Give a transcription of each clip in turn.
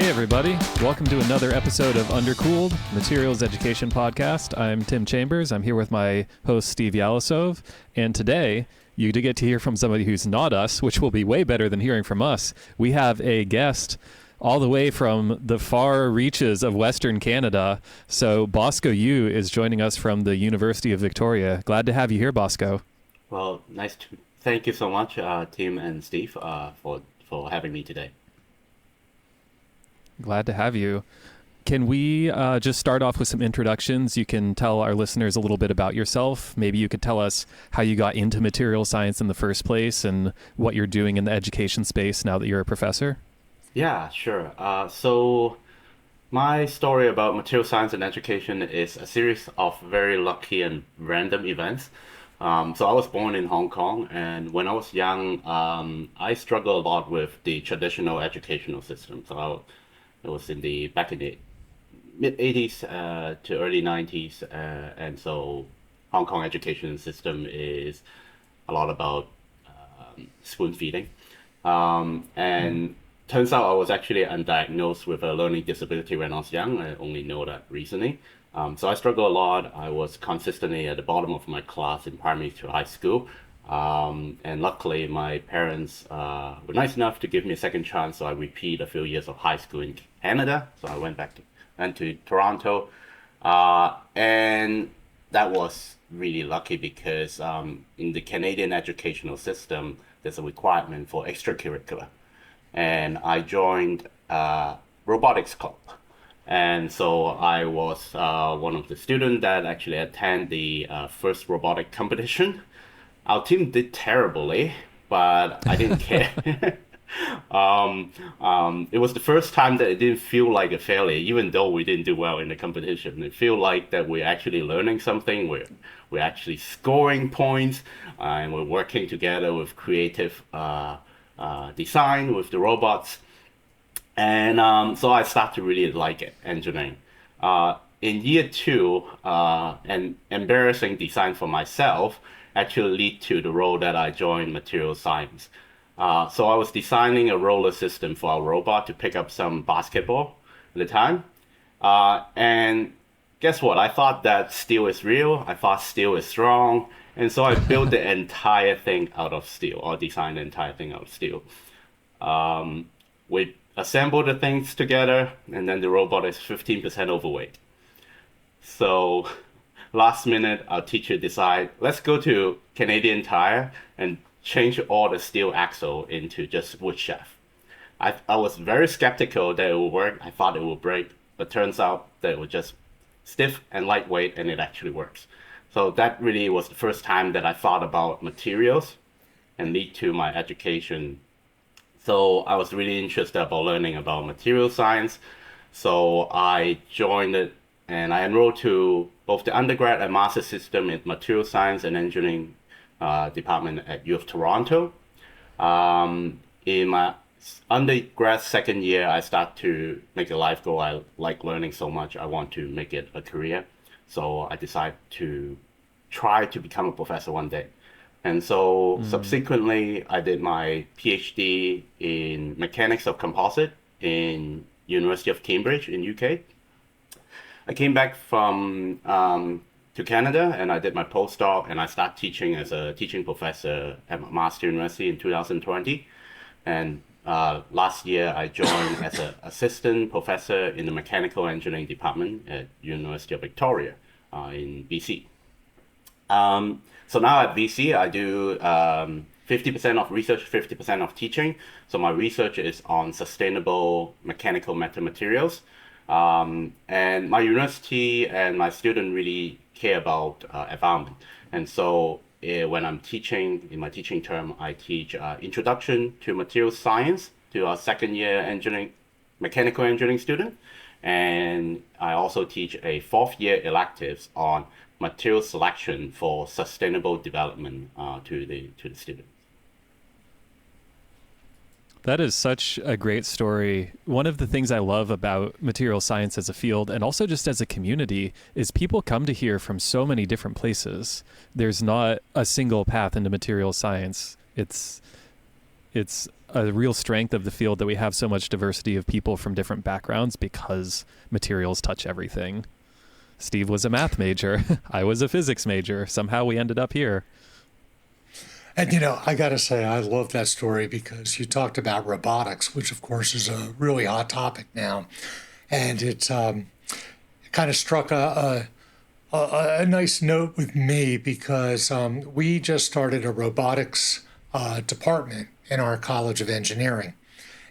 Hey everybody, welcome to another episode of Undercooled, Materials Education Podcast. I'm Tim Chambers. I'm here with my host Steve Yalasov, and today you get to hear from somebody who's not us, which will be way better than hearing from us. We have a guest all the way from the far reaches of Western Canada. So Bosco Yu is joining us from the University of Victoria. Glad to have you here, Bosco. Well, thank you so much, Tim and Steve, for having me today. Glad to have you. Can we just start off with some introductions? You can tell our listeners a little bit about yourself. Maybe you could tell us how you got into material science in the first place and what you're doing in the education space now that you're a professor. Yeah, sure. So my story about material science and education is a series of very lucky and random events. So I was born in Hong Kong, and when I was young, I struggled a lot with the traditional educational system. So it was back in the mid 80s to early 90s, and so Hong Kong education system is a lot about spoon feeding, and turns out I was actually undiagnosed with a learning disability when I was young. I only know that recently. So I struggled a lot. I was consistently at the bottom of my class in primary to high school. And luckily, my parents were nice enough to give me a second chance. So I repeat a few years of high school in Canada. So I went to Toronto. And that was really lucky because in the Canadian educational system, there's a requirement for extracurricular. And I joined robotics club. And so I was one of the students that actually attend the first robotic competition. Our team did terribly, but I didn't care. It was the first time that it didn't feel like a failure, even though we didn't do well in the competition. It felt like that we're actually learning something, we're actually scoring points, and we're working together with creative design with the robots. And so I started to really like it, engineering. In year two, an embarrassing design for myself actually lead to the role that I joined material science. So I was designing a roller system for our robot to pick up some basketball at the time. And guess what? I thought that steel is real. I thought steel is strong. And so I built the entire thing out of steel, or designed the entire thing out of steel. We assembled the things together, and then the robot is 15% overweight. So last minute, our teacher decided, let's go to Canadian Tire and change all the steel axle into just wood shaft. I was very skeptical that it would work. I thought it would break, but turns out that it was just stiff and lightweight, and it actually works. So that really was the first time that I thought about materials and lead to my education. So I was really interested about learning about material science. So I joined it, and I enrolled to both the undergrad and master system in material science and engineering department at U of Toronto. In my undergrad second year, I start to make a life goal. I like learning so much. I want to make it a career. So I decided to try to become a professor one day. And so subsequently, I did my PhD in mechanics of composite in University of Cambridge in UK. I came back from to Canada, and I did my postdoc, and I started teaching as a teaching professor at Master University in 2020. And last year, I joined as an assistant professor in the mechanical engineering department at University of Victoria in BC. So now at VC, I do 50% of research, 50% of teaching. So my research is on sustainable mechanical metamaterials. And my university and my student really care about environment. And so when I'm teaching, in my teaching term, I teach Introduction to Material Science to our second year mechanical engineering student. And I also teach a fourth year electives on material selection for sustainable development to the students. That is such a great story. One of the things I love about material science as a field, and also just as a community, is people come to here from so many different places. There's not a single path into material science. it's a real strength of the field that we have so much diversity of people from different backgrounds because materials touch everything. Steve was a math major. I was a physics major. Somehow we ended up here. And, I got to say, I love that story because you talked about robotics, which, of course, is a really hot topic now. And it kind of struck a nice note with me because we just started a robotics department in our College of Engineering.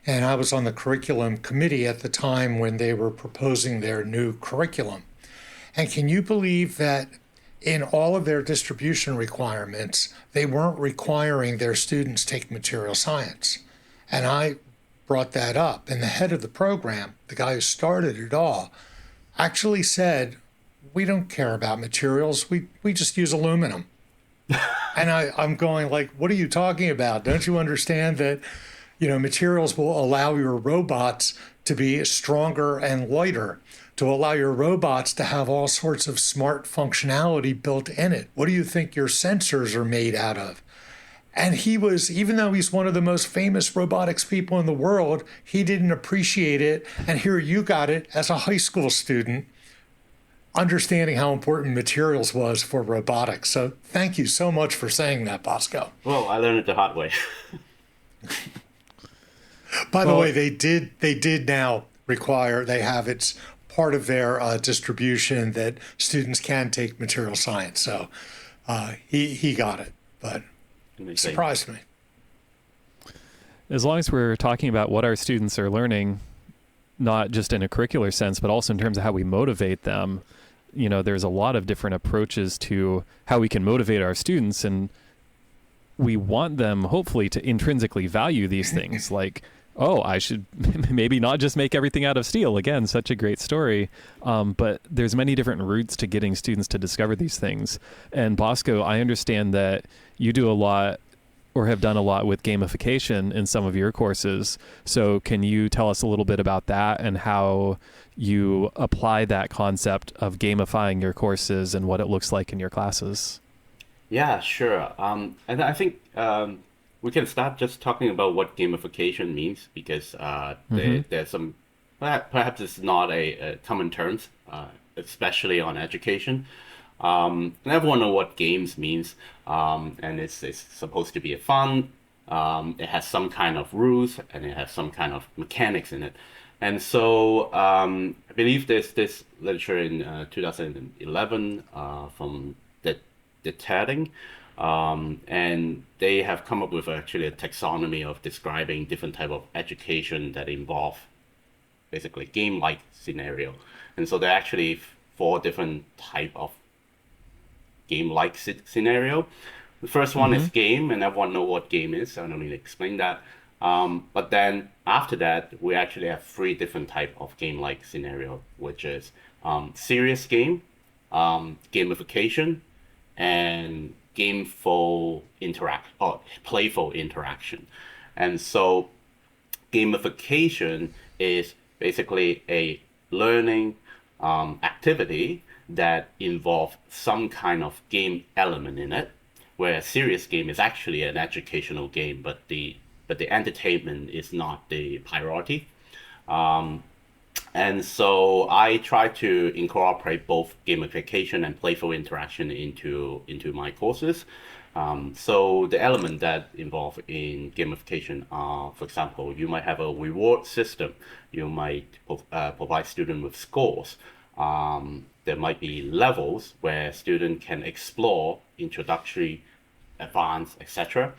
And I was on the curriculum committee at the time when they were proposing their new curriculum. And can you believe that in all of their distribution requirements, they weren't requiring their students take material science? And I brought that up. And the head of the program, the guy who started it all, actually said, we don't care about materials. We just use aluminum. And I'm going like, what are you talking about? Don't you understand that, materials will allow your robots to be stronger and lighter, to allow your robots to have all sorts of smart functionality built in it? What do you think your sensors are made out of? And he was, even though he's one of the most famous robotics people in the world, he didn't appreciate it. And here you got it as a high school student, understanding how important materials was for robotics. So thank you so much for saying that, Bosco. Well, I learned it the hard way. By the way, they did now require, they have, it's part of their distribution that students can take material science. So he got it, but it surprised me. As long as we're talking about what our students are learning, not just in a curricular sense, but also in terms of how we motivate them, there's a lot of different approaches to how we can motivate our students, and we want them hopefully to intrinsically value these things like, oh, I should maybe not just make everything out of steel. Again, such a great story. But there's many different routes to getting students to discover these things. And Bosco, I understand that you do a lot or have done a lot with gamification in some of your courses. So can you tell us a little bit about that and how you apply that concept of gamifying your courses and what it looks like in your classes? Yeah, sure. And I think we can start just talking about what gamification means because there's some, perhaps it's not a common term, especially on education. And everyone knows what games means, and it's supposed to be a fun. It has some kind of rules and it has some kind of mechanics in it. And so I believe there's this literature in 2011 from the Tedding, and they have come up with actually a taxonomy of describing different type of education that involve basically game-like scenario. And so there are actually 4 different type of game-like scenario. The first one is game, and everyone know what game is, so I don't need to explain that. But then after that, we actually have 3 different type of game-like scenario, which is serious game, gamification, and playful interaction. And so gamification is basically a learning activity that involve some kind of game element in it, where a serious game is actually an educational game, but the entertainment is not the priority. And so I try to incorporate both gamification and playful interaction into my courses. So the element that involve in gamification are, for example, you might have a reward system. You might provide students with scores. There might be levels where students can explore introductory, advanced, etc.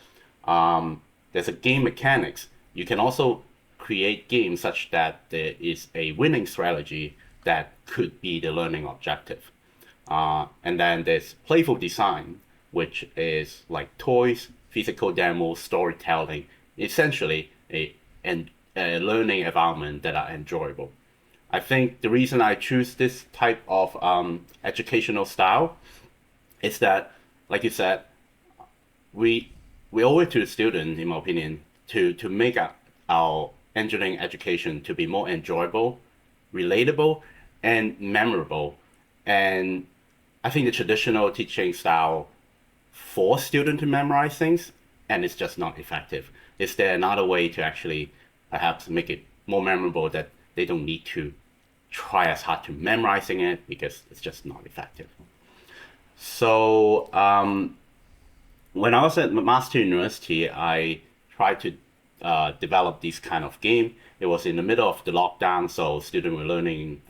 There's a game mechanics. You can also create games such that there is a winning strategy that could be the learning objective. And then there's playful design, which is like toys, physical demos, storytelling, essentially a learning environment that are enjoyable. I think the reason I choose this type of educational style is that, like you said, we owe it to the student, in my opinion, to make our engineering education to be more enjoyable, relatable, and memorable. And I think the traditional teaching style force students to memorize things, and it's just not effective? Is there another way to actually perhaps make it more memorable that they don't need to try as hard to memorizing it because it's just not effective? So when I was at Master University, I tried to develop this kind of game. It was in the middle of the lockdown, so students were learning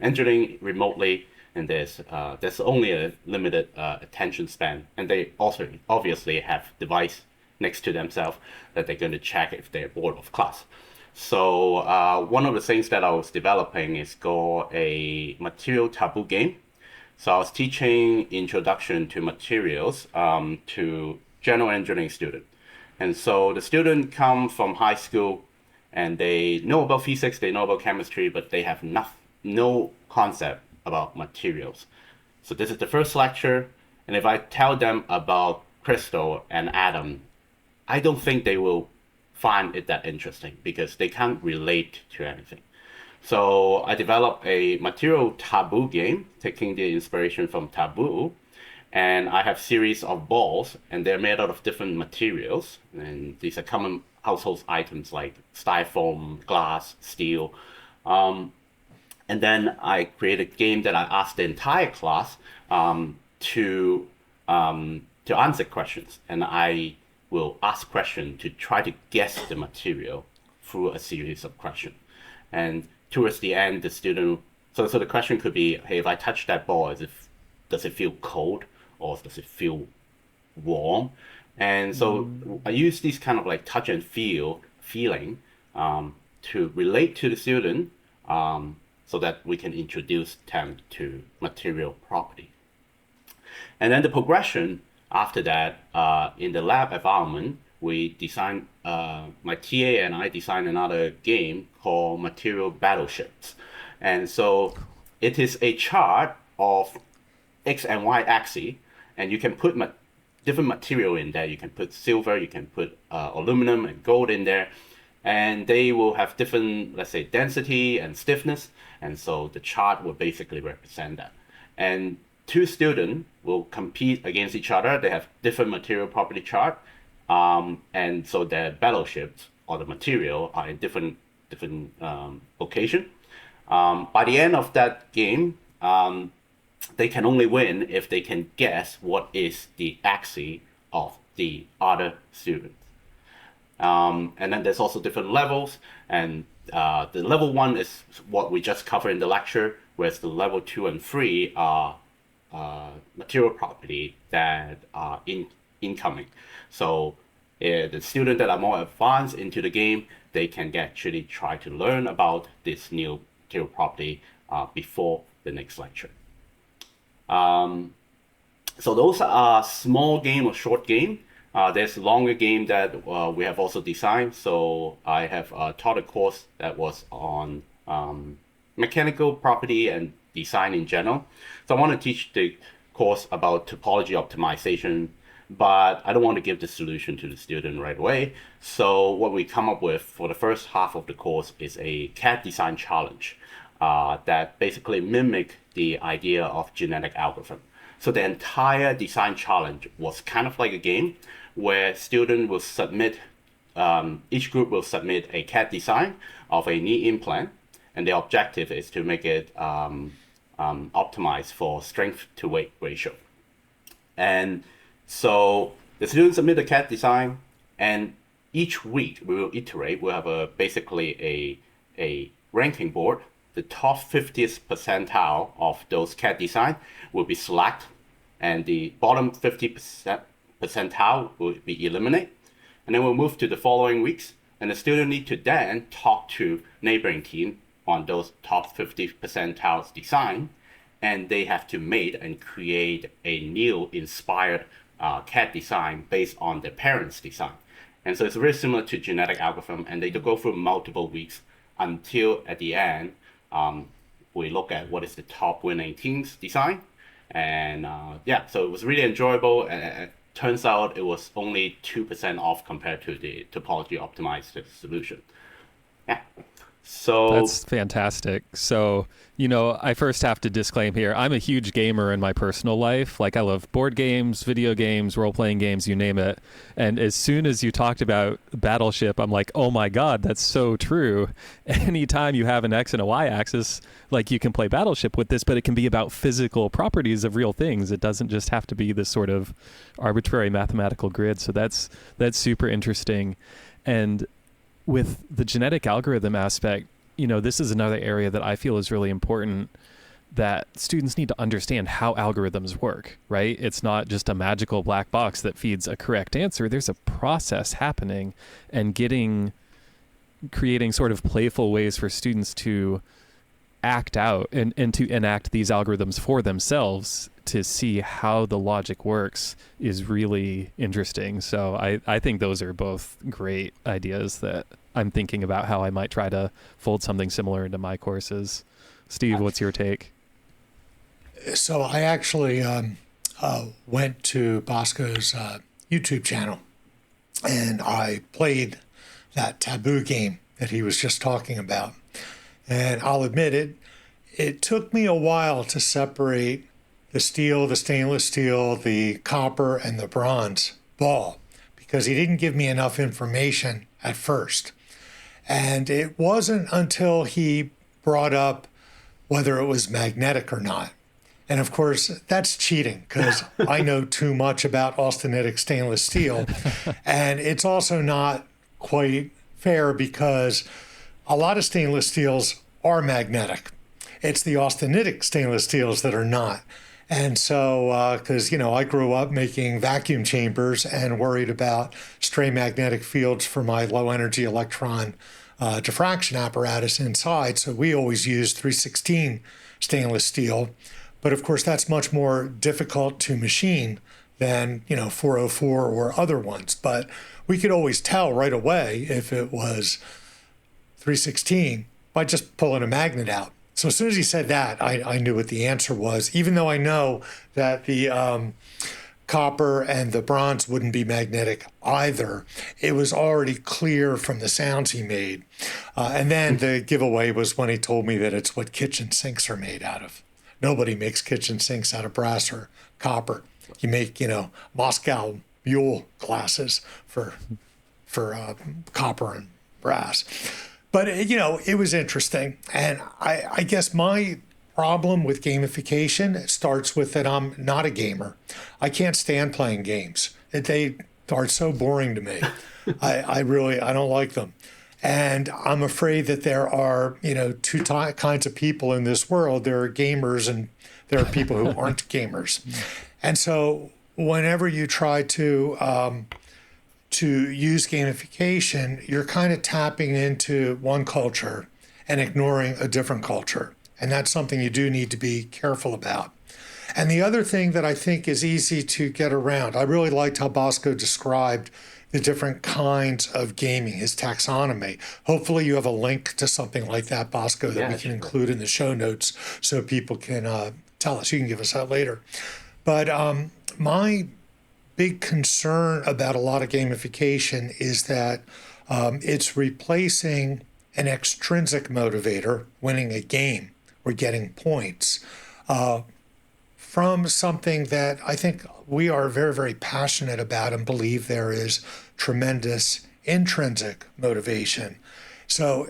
engineering remotely, and there's only a limited attention span, and they also obviously have device next to themselves that they're going to check if they're bored of class. So one of the things that I was developing is called a material taboo game. So I was teaching introduction to materials to general engineering students. And so the students come from high school and they know about physics, they know about chemistry, but they have no concept about materials. So this is the first lecture. And if I tell them about crystal and atom, I don't think they will find it that interesting because they can't relate to anything. So I developed a material taboo game, taking the inspiration from taboo. And I have series of balls, and they're made out of different materials. And these are common household items like styrofoam, glass, steel. And then I created a game that I asked the entire class to answer questions. And I will ask questions to try to guess the material through a series of questions. And towards the end, the student, so the question could be, hey, if I touch that ball, does it feel cold or does it feel warm? And so I use this kind of like touch and feeling to relate to the student so that we can introduce them to material property. And then the progression after that, in the lab environment, we designed, my TA and I designed another game called Material Battleships. And so it is a chart of X and Y axis, and you can put different material in there. You can put silver, you can put aluminum and gold in there, and they will have different, let's say, density and stiffness. And so the chart will basically represent that. And two students will compete against each other. They have different material property chart. And so their battleships or the material are in different location. By the end of that game, they can only win if they can guess what is the axis of the other student. And then there's also different levels, and the level 1 is what we just covered in the lecture, whereas the level 2 and 3 are material property that are incoming. So the students that are more advanced into the game, they can actually try to learn about this new material property before the next lecture. So those are small game or short game. There's a longer game that we have also designed. So I have taught a course that was on mechanical property and design in general. So I want to teach the course about topology optimization, but I don't want to give the solution to the student right away. So what we come up with for the first half of the course is a CAD design challenge that basically mimic the idea of genetic algorithm. So the entire design challenge was kind of like a game where students will submit, each group will submit a CAD design of a knee implant, and the objective is to make it optimized for strength to weight ratio. And so the students submit the CAD design, and each week we will iterate. We'll have basically a ranking board. The top 50th percentile of those CAD design will be selected, and the bottom 50% percentile will be eliminated. And then we'll move to the following weeks, and the student need to then talk to neighboring team on those top 50 percentiles design, and they have to make and create a new inspired CAD design based on their parents' design. And so it's very similar to genetic algorithm, and they go through multiple weeks until at the end, we look at what is the top winning team's design. And so it was really enjoyable. And it turns out it was only 2% off compared to the topology optimized solution. Yeah. So That's fantastic. So, you know, I first have to disclaim here, I'm a huge gamer in my personal life. Like, I love board games, video games, role-playing games, you name it. And as soon as you talked about Battleship, I'm like, oh my God, that's so true. Anytime you have an X and a Y axis, like, you can play Battleship with this, but it can be about physical properties of real things. It doesn't just have to be this sort of arbitrary mathematical grid. So that's super interesting. And with the genetic algorithm aspect, you know, this is another area that I feel is really important, that students need to understand how algorithms work, right? It's not just a magical black box that feeds a correct answer. There's a process happening, and creating sort of playful ways for students to act out and to enact these algorithms for themselves to see how the logic works is really interesting. So I think those are both great ideas that I'm thinking about how I might try to fold something similar into my courses. Steve, what's your take? So I actually went to Bosco's YouTube channel, and I played that taboo game that he was just talking about. And I'll admit it took me a while to separate the steel, the stainless steel, the copper, and the bronze ball, because he didn't give me enough information at first. And it wasn't until he brought up whether it was magnetic or not. And of course, that's cheating, because I know too much about austenitic stainless steel. And it's also not quite fair, because a lot of stainless steels are magnetic. It's the austenitic stainless steels that are not. And so, because, you know, I grew up making vacuum chambers and worried about stray magnetic fields for my low energy electron diffraction apparatus inside. So we always used 316 stainless steel. But of course, that's much more difficult to machine than, you know, 404 or other ones. But we could always tell right away if it was 316 by just pulling a magnet out. So as soon as he said that, I knew what the answer was, even though I know that the copper and the bronze wouldn't be magnetic either. It was already clear from the sounds he made. And then the giveaway was when he told me that it's what kitchen sinks are made out of. Nobody makes kitchen sinks out of brass or copper. You make, you know, Moscow Mule glasses for copper and brass. But, you know, it was interesting. And I guess my problem with gamification starts with that I'm not a gamer. I can't stand playing games. They are so boring to me. I don't like them. And I'm afraid that there are, you know, two kinds of people in this world. There are gamers and there are people who aren't gamers. And so whenever you try to use gamification, you're kind of tapping into one culture and ignoring a different culture. And that's something you do need to be careful about. And the other thing that I think is easy to get around, I really liked how Bosco described the different kinds of gaming, his taxonomy. Hopefully you have a link to something like that, Bosco, that we can include in the show notes so people can tell us. You can give us that later. But my big concern about a lot of gamification is that it's replacing an extrinsic motivator, winning a game or getting points, from something that I think we are very, very passionate about and believe there is tremendous intrinsic motivation. So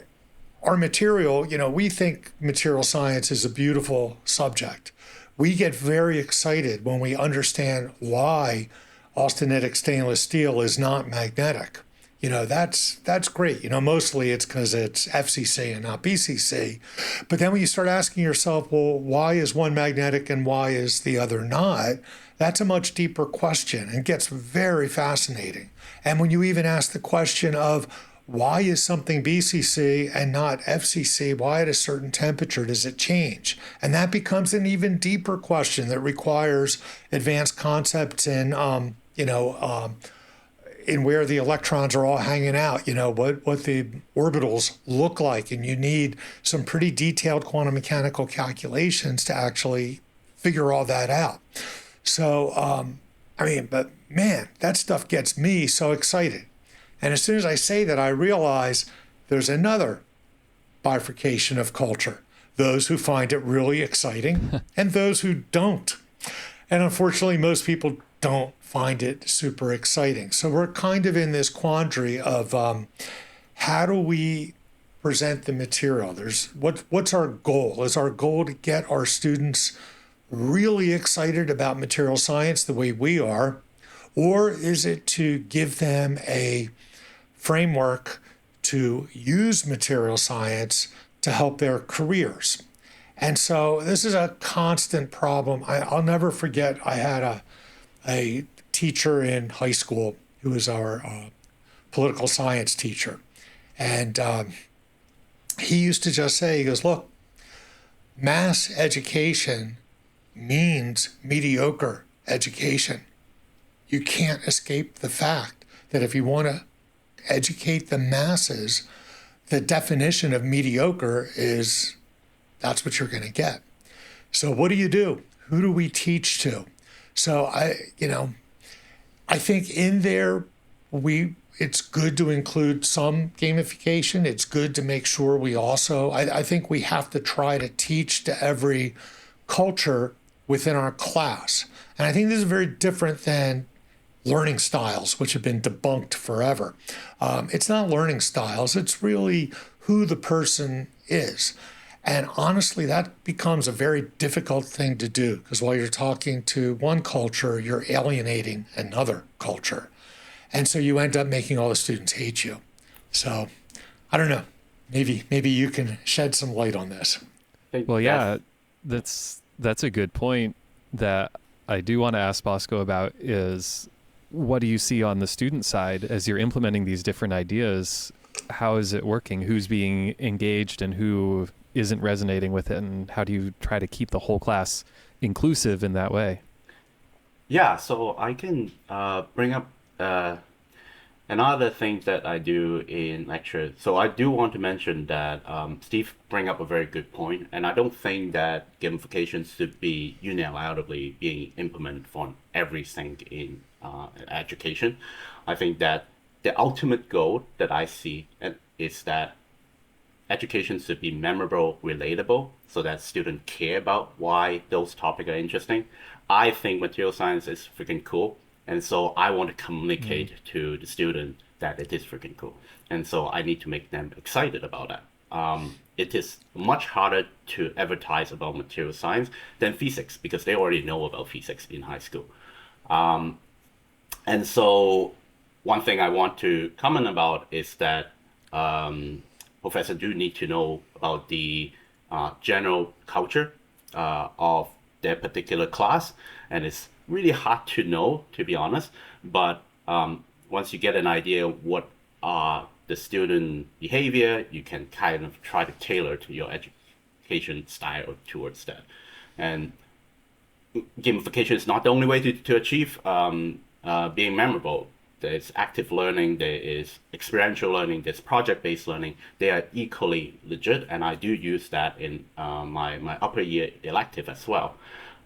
our material, you know, we think material science is a beautiful subject. We get very excited when we understand why austenitic stainless steel is not magnetic. You know, that's great. You know, mostly it's because it's FCC and not BCC. But then when you start asking yourself, well, why is one magnetic and why is the other not? That's a much deeper question and gets very fascinating. And when you even ask the question of why is something BCC and not FCC, why at a certain temperature does it change? And that becomes an even deeper question that requires advanced concepts in, in where the electrons are all hanging out, you know, what the orbitals look like. And you need some pretty detailed quantum mechanical calculations to actually figure all that out. So, but man, that stuff gets me so excited. And as soon as I say that, I realize there's another bifurcation of culture. Those who find it really exciting and those who don't. And unfortunately, most people don't find it super exciting. So we're kind of in this quandary of how do we present the material? What's our goal? Is our goal to get our students really excited about material science the way we are? Or is it to give them a framework to use material science to help their careers? And so this is a constant problem. I'll never forget, I had a teacher in high school who was our political science teacher. And he used to just say, he goes, look, mass education means mediocre education. You can't escape the fact that if you want to educate the masses, the definition of mediocre is that's what you're going to get. So what do you do? Who do we teach to? So I think in there, it's good to include some gamification. It's good to make sure we also, I think we have to try to teach to every culture within our class. And I think this is very different than learning styles, which have been debunked forever. It's not learning styles, it's really who the person is. And honestly, that becomes a very difficult thing to do because while you're talking to one culture, you're alienating another culture. And so you end up making all the students hate you. So I don't know, maybe you can shed some light on this. Well, yeah, that's a good point that I do want to ask Bosco about is what do you see on the student side as you're implementing these different ideas? How is it working? Who's being engaged and who isn't resonating with it? And how do you try to keep the whole class inclusive in that way? Yeah, so I can bring up another thing that I do in lecture. So I do want to mention that Steve bring up a very good point, and I don't think that gamification should be unilaterally being implemented for everything in education. I think that the ultimate goal that I see is that education should be memorable, relatable, so that students care about why those topics are interesting. I think material science is freaking cool, and so I want to communicate to the student that it is freaking cool. And so I need to make them excited about that. It is much harder to advertise about material science than physics because they already know about physics in high school. And so one thing I want to comment about is that professors do need to know about the general culture of their particular class. And it's really hard to know, to be honest. But once you get an idea what are the student behavior, you can kind of try to tailor to your education style towards that. And gamification is not the only way to achieve being memorable. There's active learning, there is experiential learning, there's project-based learning. They are equally legit, and I do use that in my upper year elective as well.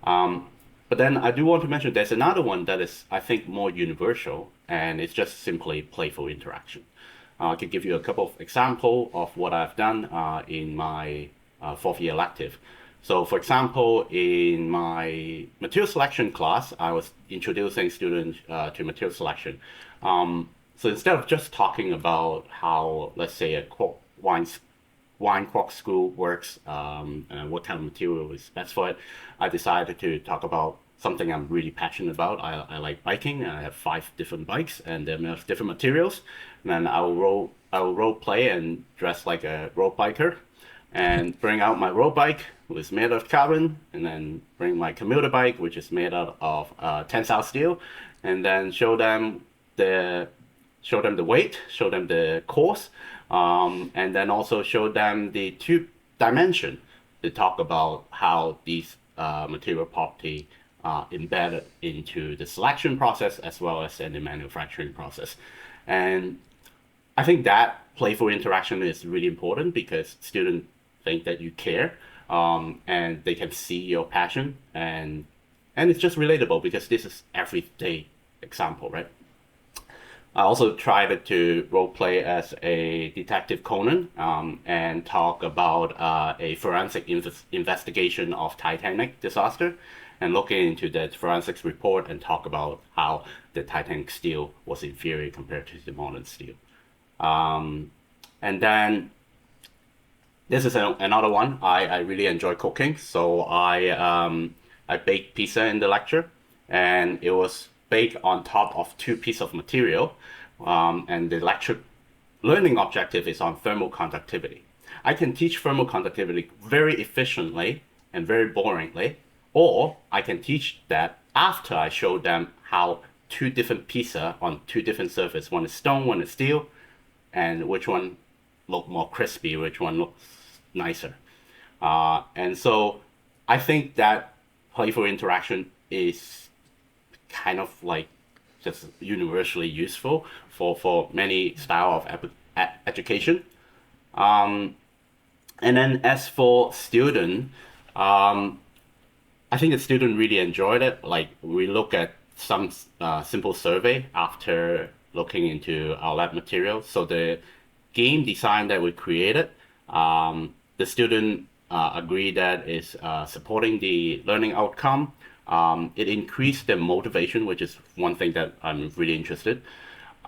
But then I do want to mention there's another one that is, I think, more universal, and it's just simply playful interaction. I can give you a couple of examples of what I've done in my fourth year elective. So for example, in my material selection class, I was introducing students to material selection. So instead of just talking about how, let's say, a wine cork screw works and what kind of material is best for it, I decided to talk about something I'm really passionate about. I like biking, and I have 5 different bikes, and they're made of different materials. And then I will role play and dress like a road biker, and bring out my road bike, which is made of carbon, and then bring my commuter bike, which is made out of tensile steel, and then show them the weight, show them the course, and then also show them the 2 dimension to talk about how these material property are embedded into the selection process as well as in the manufacturing process. And I think that playful interaction is really important because students think that you care, and they can see your passion, and it's just relatable because this is everyday example, right? I also tried to role play as a Detective Conan and talk about a forensic investigation of Titanic disaster and looking into the forensics report and talk about how the Titanic steel was inferior compared to the modern steel. And then this is another one. I really enjoy cooking, so I baked pizza in the lecture, and it was baked on top of two pieces of material, and the lecture learning objective is on thermal conductivity. I can teach thermal conductivity very efficiently and very boringly, or I can teach that after I show them how two different pizza on two different surfaces, one is stone, one is steel, and which one look more crispy, which one looks nicer. And so I think that playful interaction is kind of like just universally useful for many style of education. And then as for student, I think the student really enjoyed it. Like we look at some simple survey after looking into our lab material. So the game design that we created, the student agreed that is supporting the learning outcome. It increased their motivation, which is one thing that I'm really interested.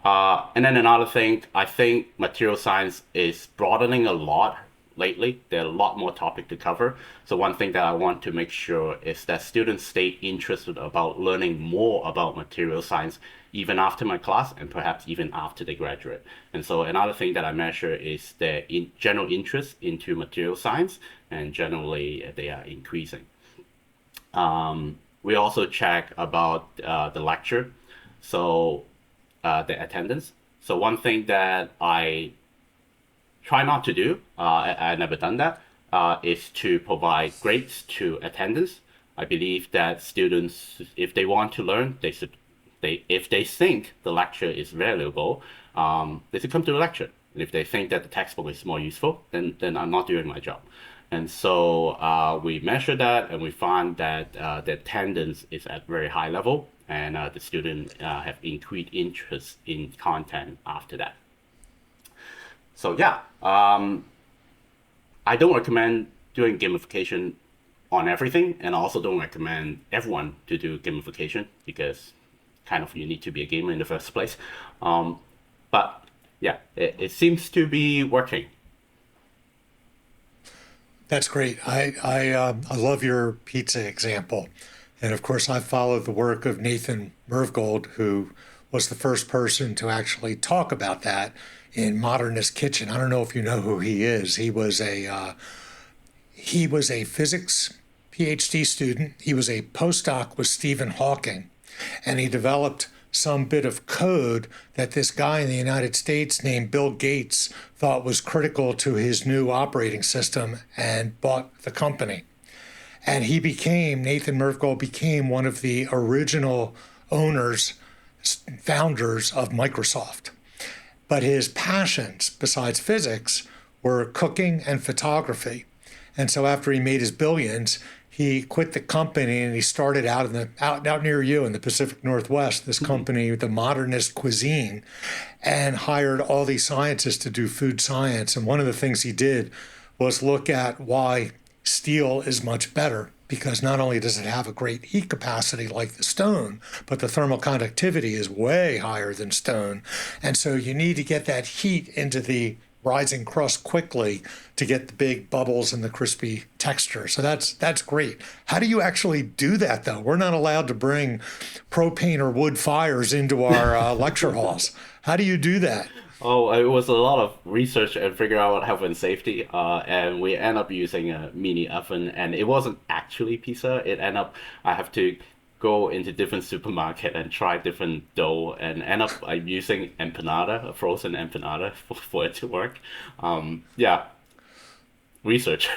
And then another thing, I think material science is broadening a lot lately. There are a lot more topics to cover. So one thing that I want to make sure is that students stay interested about learning more about material science even after my class and perhaps even after they graduate. And so another thing that I measure is their general interest into material science, and generally they are increasing. We also check about the lecture, so the attendance. So one thing that I try not to do, I never done that, is to provide grades to attendance. I believe that students, if they want to learn, if they think the lecture is valuable, they should come to the lecture. And if they think that the textbook is more useful, then I'm not doing my job. And so we measure that, and we find that the attendance is at very high level, and the students have increased interest in content after that. So yeah, I don't recommend doing gamification on everything, and I also don't recommend everyone to do gamification because kind of you need to be a gamer in the first place. But yeah, it seems to be working. That's great. I love your pizza example. And of course, I followed the work of Nathan Mervgold, who was the first person to actually talk about that in Modernist Kitchen. I don't know if you know who he is. He was a physics PhD student. He was a postdoc with Stephen Hawking, and he developed some bit of code that this guy in the United States named Bill Gates thought was critical to his new operating system and bought the company. And Nathan Mervgold became one of the original founders of Microsoft. But his passions, besides physics, were cooking and photography. And so after he made his billions, he quit the company and he started out near you in the Pacific Northwest, this company, the Modernist Cuisine, and hired all these scientists to do food science. And one of the things he did was look at why steel is much better, because not only does it have a great heat capacity like the stone, but the thermal conductivity is way higher than stone. And so you need to get that heat into the rising crust quickly to get the big bubbles and the crispy texture. So that's great. How do you actually do that, though? We're not allowed to bring propane or wood fires into our lecture halls. How do you do that? Oh, it was a lot of research and figure out health and safety. And we end up using a mini oven, and it wasn't actually pizza. I have to go into different supermarket and try different dough, and end up using empanada, a frozen empanada for it to work. Yeah, research.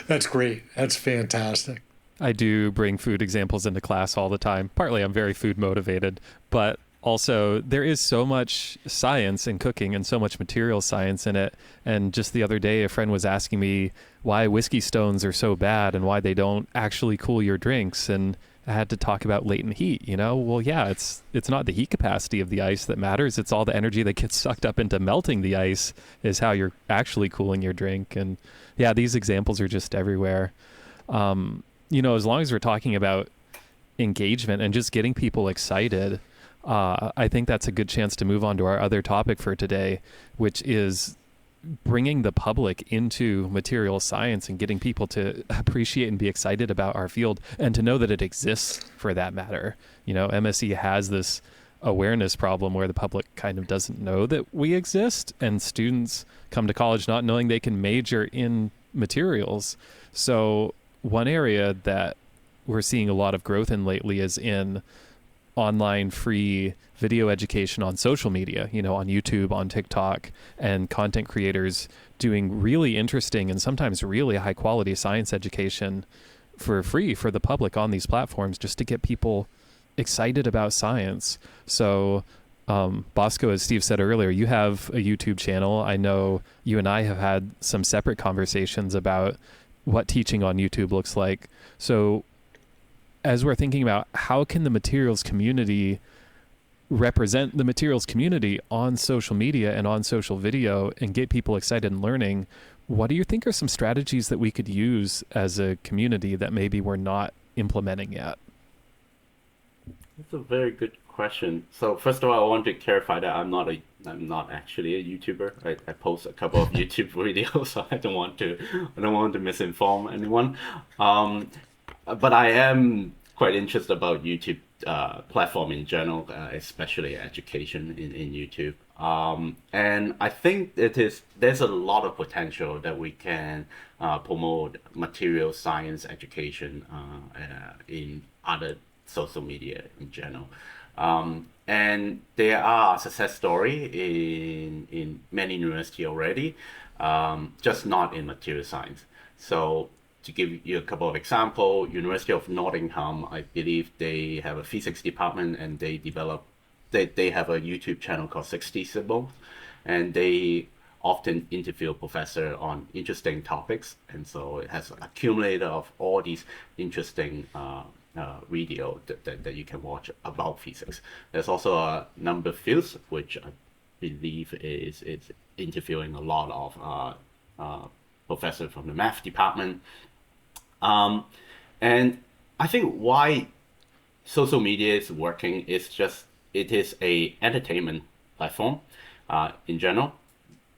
That's great. That's fantastic. I do bring food examples into class all the time. Partly I'm very food motivated, but also there is so much science in cooking and so much material science in it. And just the other day, a friend was asking me why whiskey stones are so bad and why they don't actually cool your drinks. And had to talk about latent heat. Well, yeah, it's not the heat capacity of the ice that matters. It's all the energy that gets sucked up into melting the ice is how you're actually cooling your drink. And yeah, these examples are just everywhere. As long as we're talking about engagement and just getting people excited, I think that's a good chance to move on to our other topic for today, which is bringing the public into material science and getting people to appreciate and be excited about our field and to know that it exists for that matter. MSE has this awareness problem where the public kind of doesn't know that we exist, and students come to college not knowing they can major in materials. So one area that we're seeing a lot of growth in lately is in online free video education on social media, on YouTube, on TikTok, and content creators doing really interesting and sometimes really high quality science education for free for the public on these platforms just to get people excited about science. So Bosco, as Steve said earlier, you have a YouTube channel. I know you and I have had some separate conversations about what teaching on YouTube looks like. So as we're thinking about how can the materials community represent the materials community on social media and on social video and get people excited and learning, what do you think are some strategies that we could use as a community that maybe we're not implementing yet? That's a very good question. So first of all, I want to clarify that I'm not actually a YouTuber. I post a couple of YouTube videos, so I don't want to misinform anyone. But I am quite interested about YouTube platform in general, especially education in YouTube. And I think there's a lot of potential that we can promote material science education in other social media in general. And there are success story in many universities already, just not in material science. So to give you a couple of examples, University of Nottingham, I believe they have a physics department, and they have a YouTube channel called 60 Symbols, and they often interview professor on interesting topics, and so it has accumulated of all these interesting video that you can watch about physics. There's also a number of fields, which I believe is interviewing a lot of professors from the math department. And I think why social media is working is just it is a entertainment platform in general.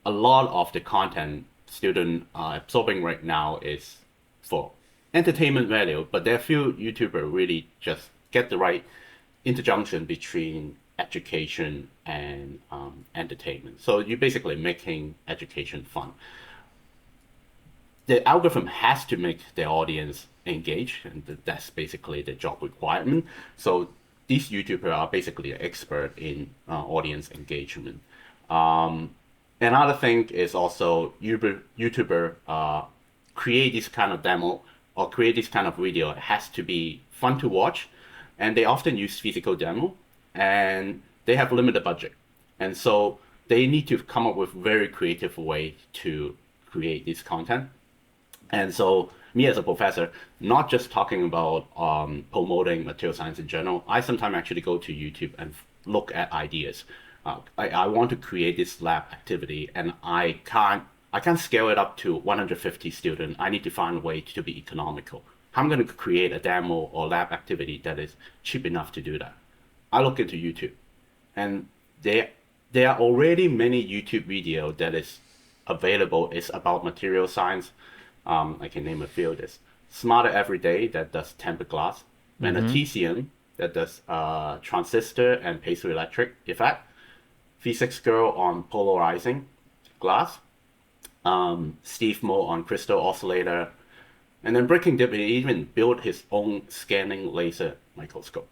A lot of the content students are absorbing right now is for entertainment value, but there are few YouTubers really just get the right interjunction between education and entertainment. So you're basically making education fun. The algorithm has to make the audience engage, and that's basically the job requirement. So these YouTubers are basically an expert in audience engagement. Another thing is also YouTuber create this kind of demo or create this kind of video. It has to be fun to watch, and they often use physical demo, and they have limited budget, and so they need to come up with very creative way to create this content. And so me as a professor, not just talking about promoting material science in general, I sometimes actually go to YouTube and look at ideas. I want to create this lab activity, and I can't scale it up to 150 students. I need to find a way to be economical. I'm going to create a demo or lab activity that is cheap enough to do that. I look into YouTube, and there are already many YouTube videos that is available. It's about material science. I can name a few. There's SmarterEveryDay that does tempered glass, Veritasium that does transistor and piezoelectric effect, Physics Girl on polarizing glass, Steve Mould on crystal oscillator, and then Breaking Dip even built his own scanning laser microscope.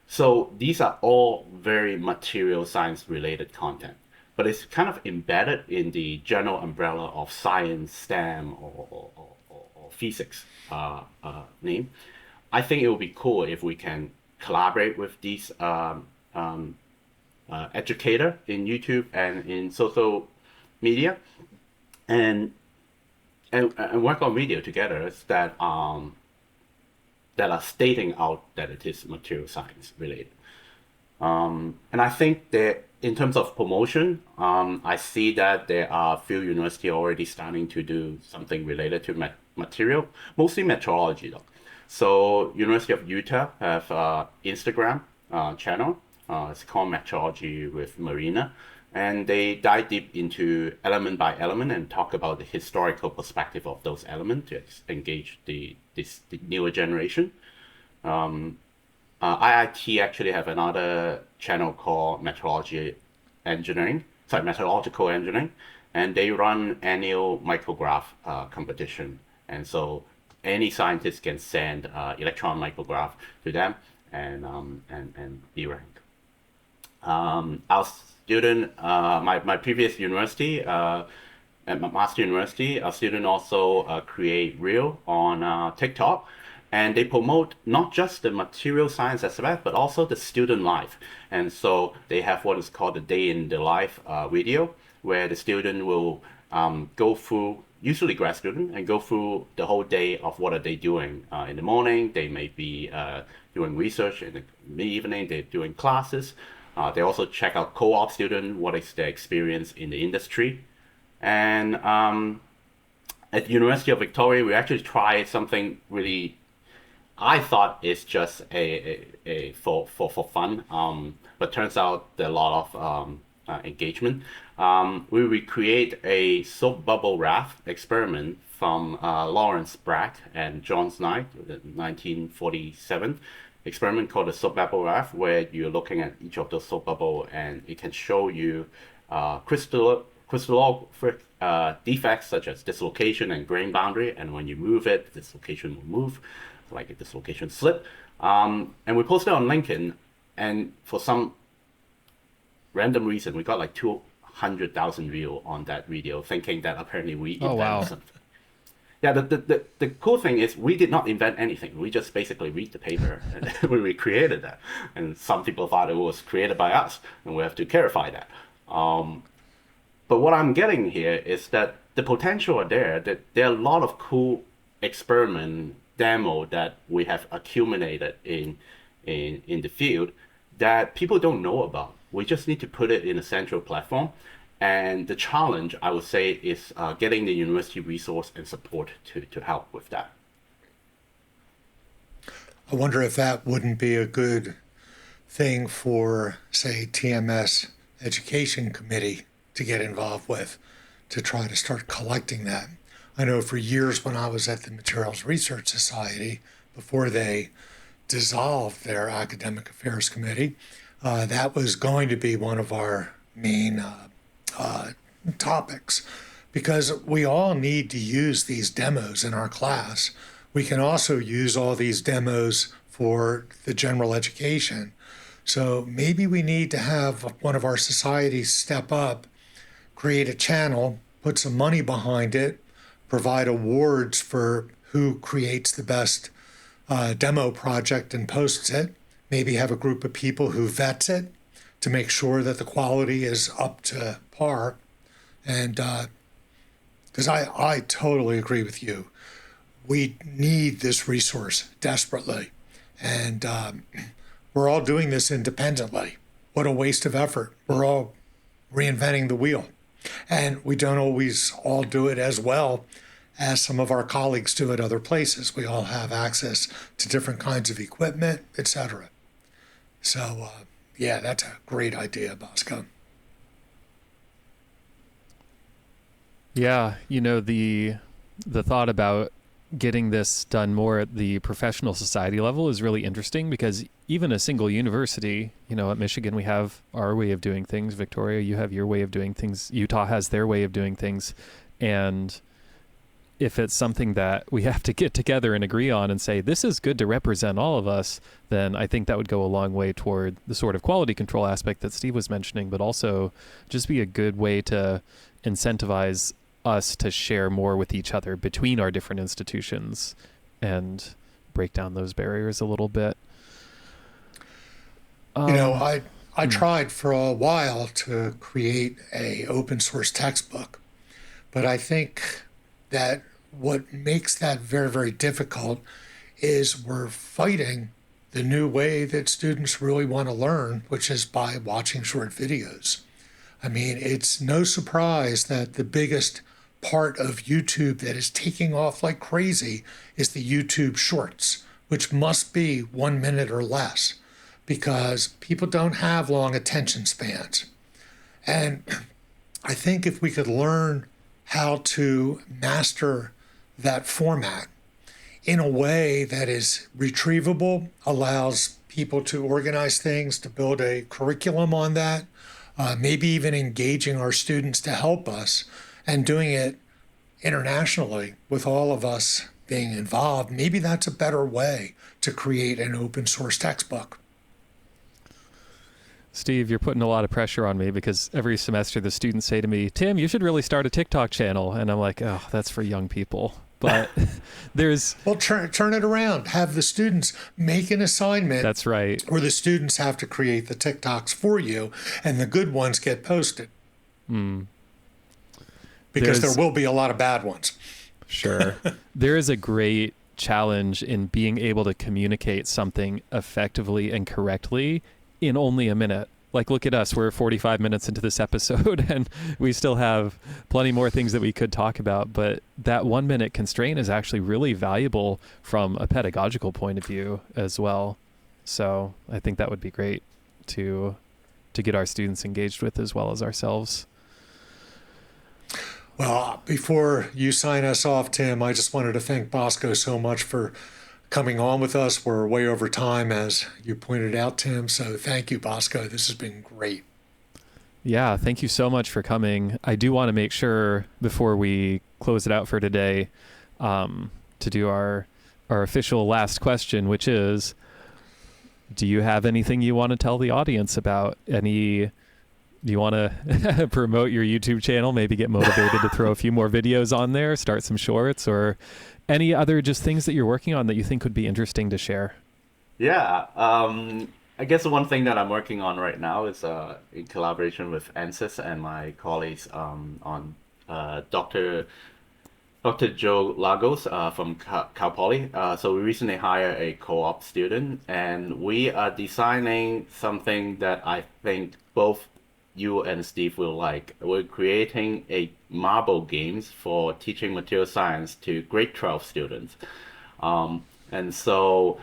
So these are all very material science related content, but it's kind of embedded in the general umbrella of science, STEM, or physics name. I think it would be cool if we can collaborate with these educator in YouTube and in social media, and work on video together. That that are stating out that it is material science related. And I think that in terms of promotion, I see that there are a few universities already starting to do something related to material, mostly metrology though. So University of Utah have Instagram channel. It's called Metrology with Marina. And they dive deep into element by element and talk about the historical perspective of those elements to engage the newer generation. IIT actually have another channel called Metrological Engineering, and they run annual micrograph competition. And so any scientist can send electron micrograph to them and be ranked. Our student, my previous university, at my master university, our student also create reel on TikTok. And they promote not just the material science aspect, but also the student life. And so they have what is called a day in the life video, where the student will go through, usually grad student, and go through the whole day of what are they doing. In the morning, they may be doing research. In the evening, they're doing classes. They also check out co-op student, what is their experience in the industry. And at the University of Victoria, we actually tried something really I thought it's just a for fun, but turns out there are a lot of engagement. We recreate a soap bubble raft experiment from Lawrence Bragg and John Knight, the 1947 experiment called the soap bubble raft, where you're looking at each of those soap bubble and it can show you crystallographic defects such as dislocation and grain boundary, and when you move it, the dislocation will move, like a dislocation slip. And we posted on LinkedIn, and for some random reason, we got like 200,000 views on that video, thinking that apparently we invented something. Yeah, the cool thing is we did not invent anything. We just basically read the paper and we recreated that. And some people thought it was created by us, and we have to clarify that. But what I'm getting here is that the potential are there, that there are a lot of cool experiment demo that we have accumulated in the field that people don't know about. We just need to put it in a central platform. And the challenge, I would say, is getting the university resource and support to help with that. I wonder if that wouldn't be a good thing for, say, TMS Education Committee to get involved with, to try to start collecting that. I know for years when I was at the Materials Research Society, before they dissolved their Academic Affairs Committee, that was going to be one of our main topics, because we all need to use these demos in our class. We can also use all these demos for the general education. So maybe we need to have one of our societies step up, create a channel, put some money behind it, provide awards for who creates the best demo project and posts it, maybe have a group of people who vets it to make sure that the quality is up to par. And because I totally agree with you. We need this resource desperately. And we're all doing this independently. What a waste of effort. We're all reinventing the wheel. And we don't always all do it as well as some of our colleagues do at other places. We all have access to different kinds of equipment, etc. So, yeah, that's a great idea, Bosco. Yeah, you know, the thought about getting this done more at the professional society level is really interesting, because even a single university, you know, at Michigan, we have our way of doing things. Victoria, you have your way of doing things. Utah has their way of doing things. And if it's something that we have to get together and agree on and say, this is good to represent all of us, then I think that would go a long way toward the sort of quality control aspect that Steve was mentioning, but also just be a good way to incentivize us to share more with each other between our different institutions and break down those barriers a little bit. You know, I tried for a while to create a open source textbook, but I think that what makes that very, very difficult is we're fighting the new way that students really want to learn, which is by watching short videos. I mean, it's no surprise that the biggest part of YouTube that is taking off like crazy is the YouTube Shorts, which must be 1 minute or less because people don't have long attention spans. And I think if we could learn how to master that format in a way that is retrievable, allows people to organize things, to build a curriculum on that, maybe even engaging our students to help us and doing it internationally with all of us being involved, maybe that's a better way to create an open source textbook. Steve, you're putting a lot of pressure on me because every semester the students say to me, Tim, you should really start a TikTok channel. And I'm like, oh, that's for young people. But there's... Well, turn it around. Have the students make an assignment. That's right. Where the students have to create the TikToks for you and the good ones get posted. Because there will be a lot of bad ones. Sure. There is a great challenge in being able to communicate something effectively and correctly in only a minute. Like, look at us. We're 45 minutes into this episode and we still have plenty more things that we could talk about. But that 1 minute constraint is actually really valuable from a pedagogical point of view as well. So I think that would be great to get our students engaged with as well as ourselves. Well, before you sign us off, Tim, I just wanted to thank Bosco so much for coming on with us. We're way over time, as you pointed out, Tim. So thank you, Bosco. This has been great. Yeah, thank you so much for coming. I do want to make sure before we close it out for today to do our official last question, which is, do you have anything you want to tell the audience about? Do you want to promote your YouTube channel, maybe get motivated to throw a few more videos on there, start some shorts, or any other just things that you're working on that you think would be interesting to share? Yeah, I guess the one thing that I'm working on right now is in collaboration with ANSYS and my colleagues on Dr. Joe Lagos from Cal Poly. So we recently hired a co-op student, and we are designing something that I think both you and Steve will like. We're creating a marble games for teaching material science to grade 12 students. And so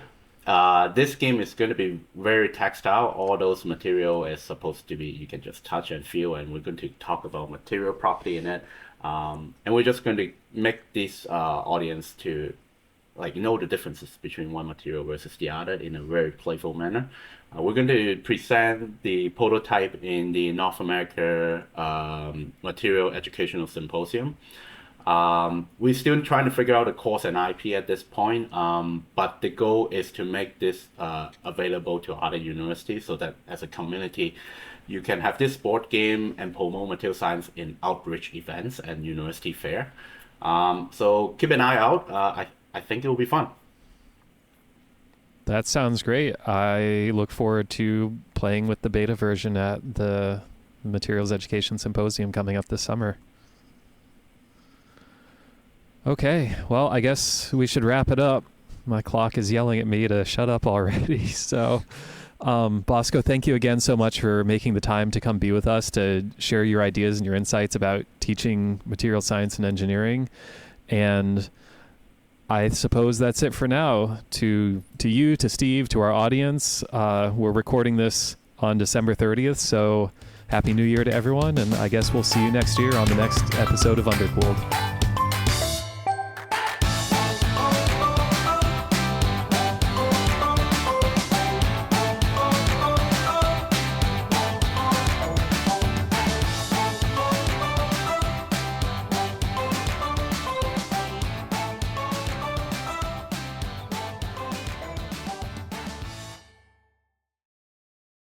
this game is going to be very tactile. All those material is supposed to be, you can just touch and feel, and we're going to talk about material property in it. And we're just going to make this audience to know the differences between one material versus the other in a very playful manner. We're going to present the prototype in the North America Material Educational Symposium. We're still trying to figure out the course and IP at this point, but the goal is to make this available to other universities so that as a community, you can have this board game and promote material science in outreach events and university fair. So keep an eye out. I think it will be fun. That sounds great. I look forward to playing with the beta version at the Materials Education Symposium coming up this summer. Okay, well, I guess we should wrap it up. My clock is yelling at me to shut up already. So, Bosco, thank you again so much for making the time to come be with us to share your ideas and your insights about teaching material science and engineering. And I suppose that's it for now. To you, to Steve, to our audience, we're recording this on December 30th, so Happy New Year to everyone, and I guess we'll see you next year on the next episode of Undercooled.